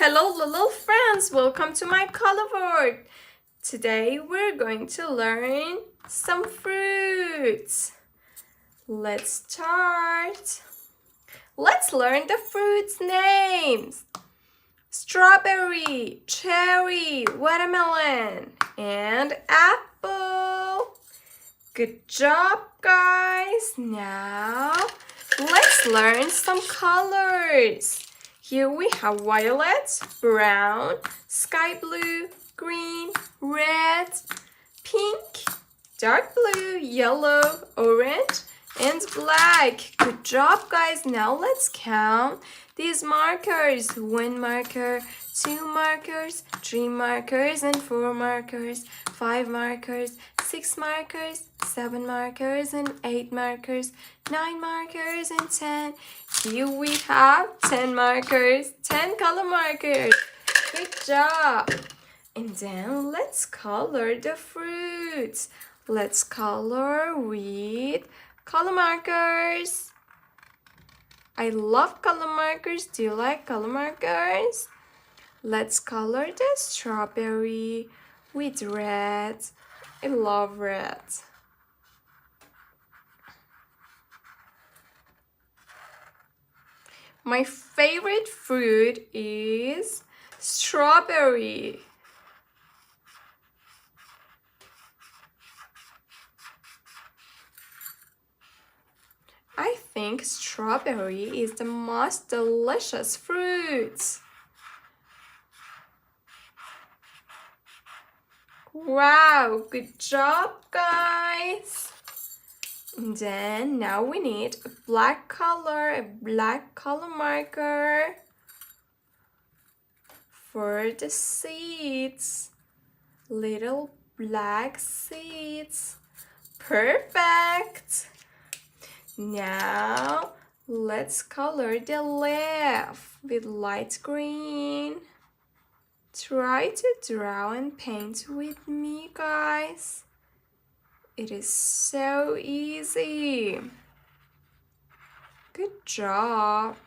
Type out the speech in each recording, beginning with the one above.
Hello little friends, welcome to my color board. Today we're going to learn some fruits. Let's start. Let's learn the fruits names. Strawberry, cherry, watermelon, and apple. Good job, guys. Now let's learn some colors. Here we have violet, brown, sky blue, green, red, pink, dark blue, yellow, orange, and black. Good job, guys. Now let's count these markers. 1 marker, 2 markers, 3 markers, and 4 markers, 5 markers, 6 markers, 7 markers, and 8 markers, 9 markers, and 10. Here we have 10 markers, 10 color markers. Good job. And then let's color the fruits. Let's color with color markers. I love color markers. Do you like color markers? Let's color the strawberry with red. I love red. My favorite fruit is strawberry. I think strawberry is the most delicious fruit. Wow, good job, guys. And then now we need a black color marker for the seeds. Little black seeds. Perfect. Now let's color the leaf with light green. Try to draw and paint with me, guys. It is so easy. Good job.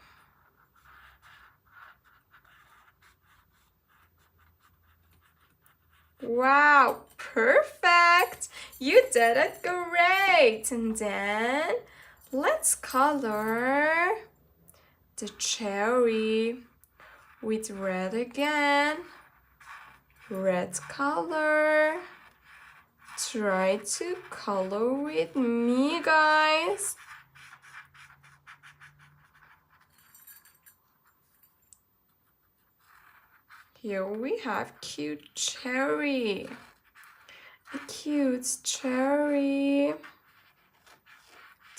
Wow, perfect. You did it great. And then let's color the cherry with red again. Red color. Try to color with me, guys. Here we have cute cherry. A cute cherry.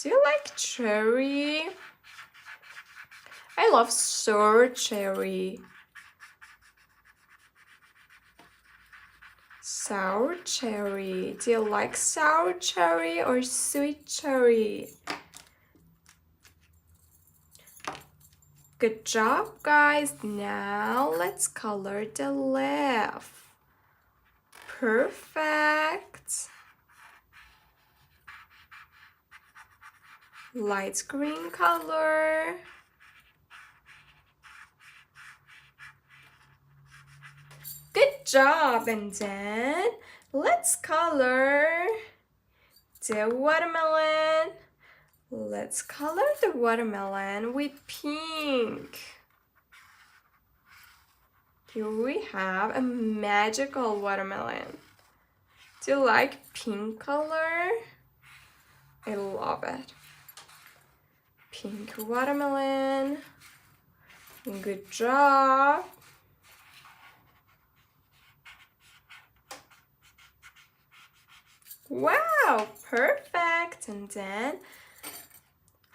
Do you like cherry? I love sour cherry. Sour cherry. Do you like sour cherry or sweet cherry? Good job, guys. Now let's color the leaf. Perfect. Light green color. Good job. And then let's color the watermelon. Let's color the watermelon with pink. Here we have a magical watermelon. Do you like pink color? I love it. Pink watermelon. Good job. Wow, perfect. And then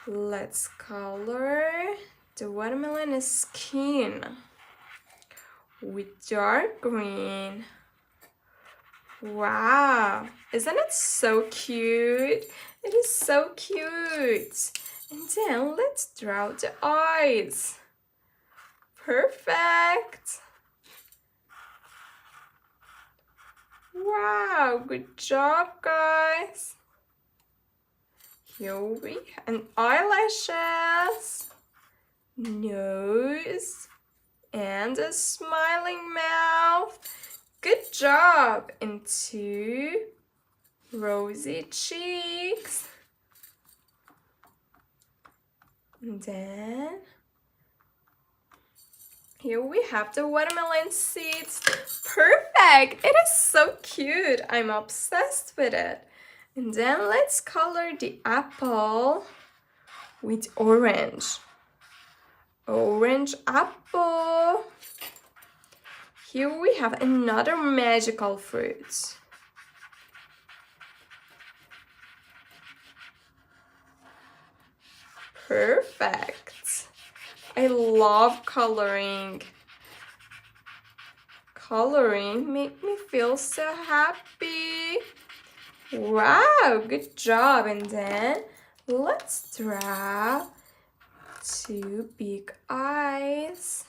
let's color the watermelon skin with dark green. Wow, isn't it so cute? It is so cute. And then let's draw the eyes. Perfect. Wow, good job, guys. Here we have eyelashes, nose, and a smiling mouth. Good job. And 2 rosy cheeks. And then here we have the watermelon seeds. Perfect! It is so cute. I'm obsessed with it. And then let's color the apple with orange. Orange apple. Here we have another magical fruit. Perfect. I love coloring. Coloring makes me feel so happy. Wow, good job. And then let's draw 2 big eyes.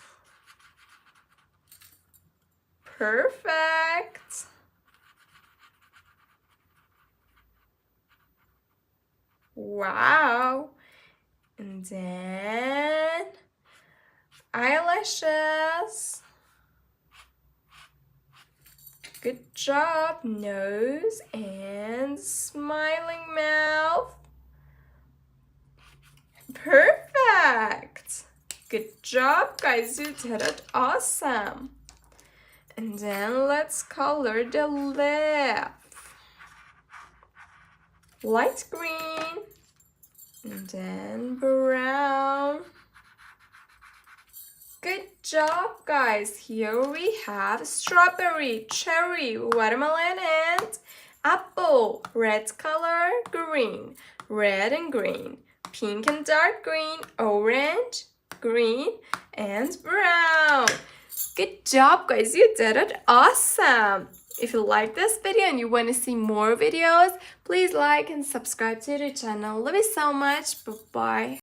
Perfect. Wow. And then eyelashes. Good job. Nose and smiling mouth. Perfect. Good job, guys. You did it awesome. And then let's color the lip. Light green. And then brown. Good job, guys. Here we have strawberry, cherry, watermelon, and apple. Red color, green. Red and green. Pink and dark green. Orange, green, and brown. Good job, guys. You did it awesome. If you like this video and you want to see more videos, please like and subscribe to the channel. Love you so much. Bye-bye.